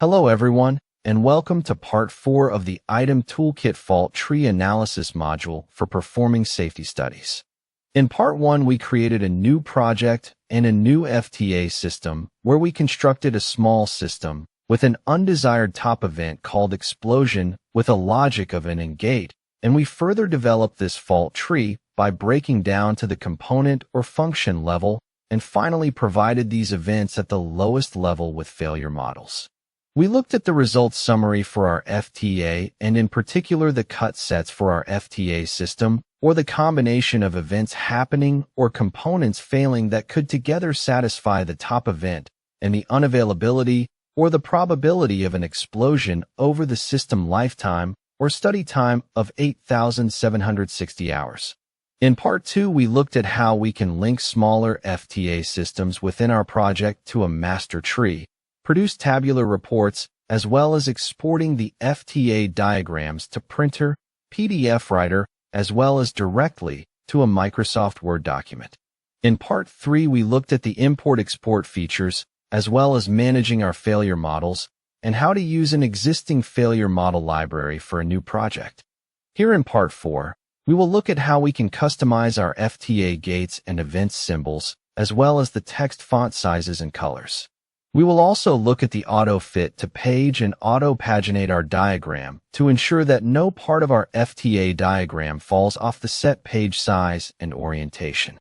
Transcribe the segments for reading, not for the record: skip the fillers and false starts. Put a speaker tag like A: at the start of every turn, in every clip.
A: Hello everyone, and welcome to Part 4 of the Item Toolkit Fault Tree Analysis module for performing safety studies. In Part 1, we created a new project and a new FTA system where we constructed a small system with an undesired top event called explosion with a logic of an and gate, and we further developed this fault tree by breaking down to the component or function level and finally provided these events at the lowest level with failure models. We looked at the results summary for our FTA and in particular the cut sets for our FTA system or the combination of events happening or components failing that could together satisfy the top event and the unavailability or the probability of an explosion over the system lifetime or study time of 8,760 hours. In Part 2, we looked at how we can link smaller FTA systems within our project to a master tree, produce tabular reports, as well as exporting the FTA diagrams to printer, PDF writer, as well as directly to a Microsoft Word document. In Part 3, we looked at the import-export features, as well as managing our failure models, and how to use an existing failure model library for a new project. Here in Part 4, we will look at how we can customize our FTA gates and event symbols, as well as the text font sizes and colors. We will also look at the auto-fit to page and auto-paginate our diagram to ensure that no part of our FTA diagram falls off the set page size and orientation.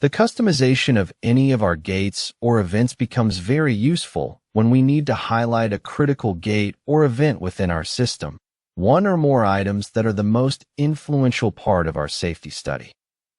A: The customization of any of our gates or events becomes very useful when we need to highlight a critical gate or event within our system, one or more items that are the most influential part of our safety study.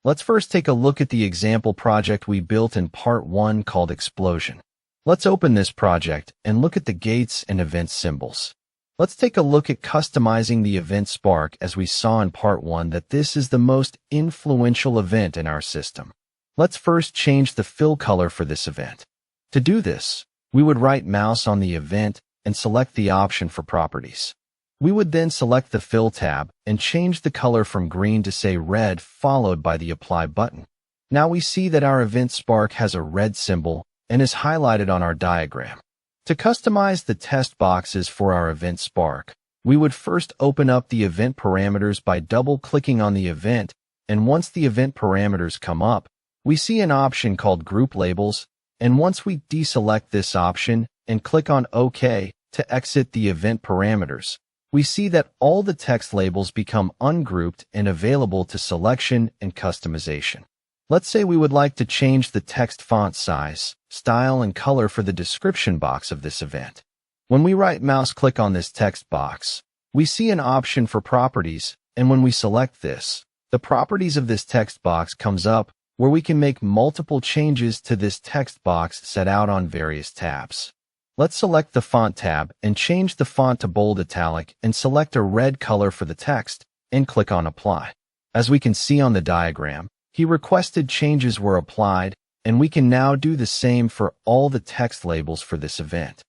A: Let's first take a look at the example project we built in Part 1 called Explosion. Let's open this project and look at the gates and event symbols. Let's take a look at customizing the event spark as we saw in Part 1 that this is the most influential event in our system. Let's first change the fill color for this event. To do this, we would right mouse on the event and select the option for properties. We would then select the fill tab and change the color from green to say red followed by the apply button. Now we see that our event spark has a red symbol and is highlighted on our diagram. To customize the test boxes for our event spark, we would first open up the event parameters by double-clicking on the event, and once the event parameters come up, we see an option called Group Labels, and once we deselect this option and click on OK to exit the event parameters, we see that all the text labels become ungrouped and available to selection and customization. Let's say we would like to change the text font size, style, and color for the description box of this event. When we right mouse click on this text box, we see an option for properties, and when we select this, the properties of this text box comes up where we can make multiple changes to this text box set out on various tabs. Let's select the font tab and change the font to bold italic and select a red color for the text and click on Apply. As we can see on the diagram, he requested changes were applied, and we can now do the same for all the text labels for this event.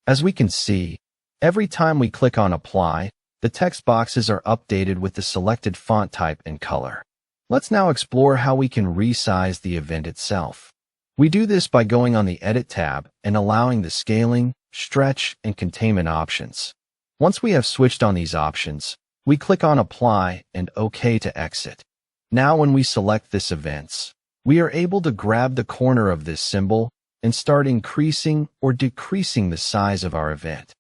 A: As we can see, every time we click on Apply, the text boxes are updated with the selected font type and color. Let's now explore how we can resize the event itself. We do this by going on the Edit tab and allowing the scaling, stretch, and containment options. Once we have switched on these options, we click on Apply and OK to exit. Now when we select this events, we are able to grab the corner of this symbol and start increasing or decreasing the size of our event.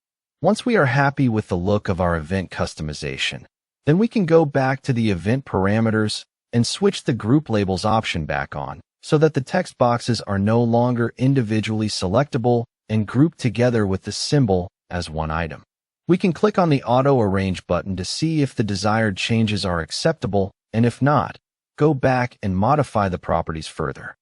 A: Once we are happy with the look of our event customization, then we can go back to the event parameters and switch the Group Labels option back on so that the text boxes are no longer individually selectable and grouped together with the symbol as one item. We can click on the Auto Arrange button to see if the desired changes are acceptable, and if not, go back and modify the properties further.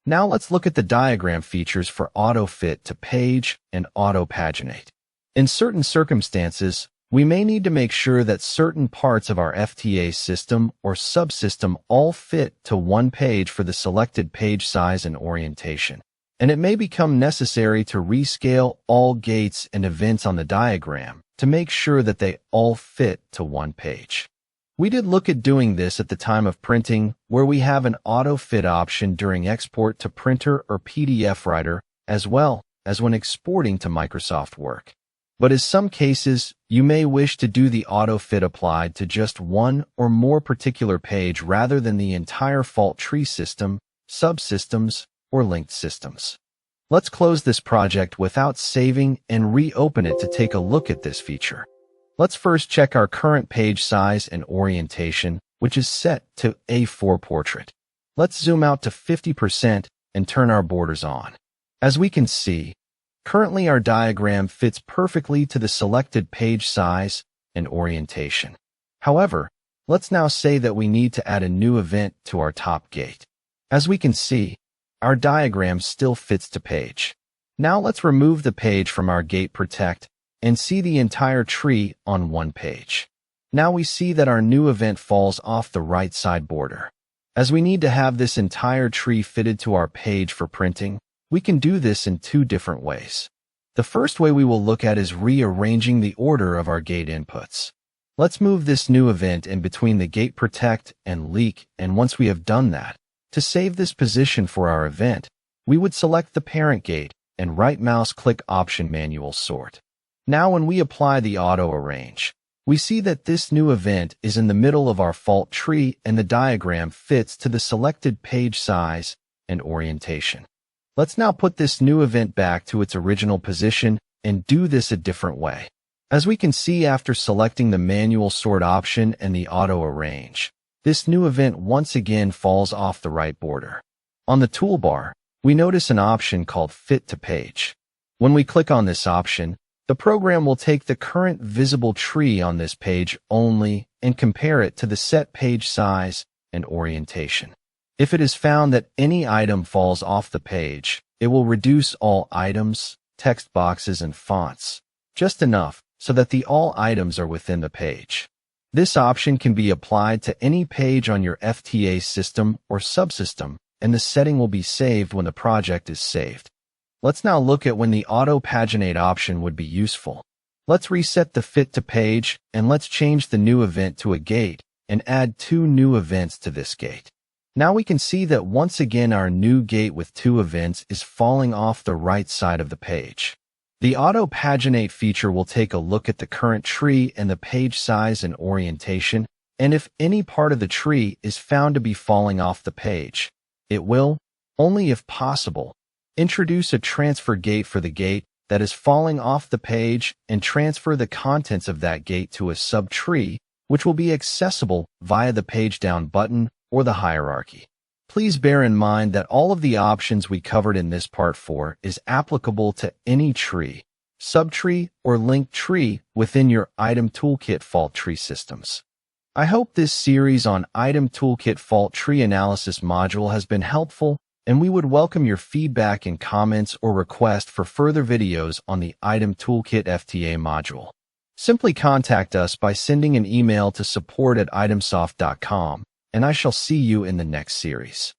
A: Now let's look at the diagram features for auto-fit to page and auto-paginate. In certain circumstances, we may need to make sure that certain parts of our FTA system or subsystem all fit to one page for the selected page size and orientation, and it may become necessary to rescale all gates and events on the diagram to make sure that they all fit to one page. We did look at doing this at the time of printing, where we have an auto-fit option during export to printer or PDF writer, as well as when exporting to Microsoft Word. But in some cases, you may wish to do the auto fit applied to just one or more particular page rather than the entire fault tree system, subsystems, or linked systems. Let's close this project without saving and reopen it to take a look at this feature. Let's first check our current page size and orientation, which is set to A4 portrait. Let's zoom out to 50% and turn our borders on. As we can see, currently our diagram fits perfectly to the selected page size and orientation. However, let's now say that we need to add a new event to our top gate. As we can see, our diagram still fits to page. Now let's remove the page from our gate protect and see the entire tree on one page. Now we see that our new event falls off the right side border. As we need to have this entire tree fitted to our page for printing, we can do this in two different ways. The first way we will look at is rearranging the order of our gate inputs. Let's move this new event in between the gate protect and leak, and once we have done that, to save this position for our event, we would select the parent gate and right mouse click Option Manual Sort. Now when we apply the Auto Arrange, we see that this new event is in the middle of our fault tree and the diagram fits to the selected page size and orientation. Let's now put this new event back to its original position and do this a different way. As we can see after selecting the Manual Sort option and the Auto Arrange, this new event once again falls off the right border. On the toolbar, we notice an option called Fit to Page. When we click on this option, the program will take the current visible tree on this page only and compare it to the set page size and orientation. If it is found that any item falls off the page, it will reduce all items, text boxes, and fonts, just enough so that the all items are within the page. This option can be applied to any page on your FTA system or subsystem, and the setting will be saved when the project is saved. Let's now look at when the Auto Paginate option would be useful. Let's reset the Fit to Page, and let's change the new event to a gate and add two new events to this gate. Now we can see that once again our new gate with two events is falling off the right side of the page. The Auto Paginate feature will take a look at the current tree and the page size and orientation, and if any part of the tree is found to be falling off the page, it will, only if possible, introduce a transfer gate for the gate that is falling off the page and transfer the contents of that gate to a subtree, which will be accessible via the Page Down button or the hierarchy. Please bear in mind that all of the options we covered in this Part 4 is applicable to any tree, subtree, or linked tree within your Item Toolkit fault tree systems. I hope this series on Item Toolkit fault tree analysis module has been helpful, and we would welcome your feedback and comments or request for further videos on the Item Toolkit FTA module. Simply contact us by sending an email to support@itemsoft.com, and I shall see you in the next series.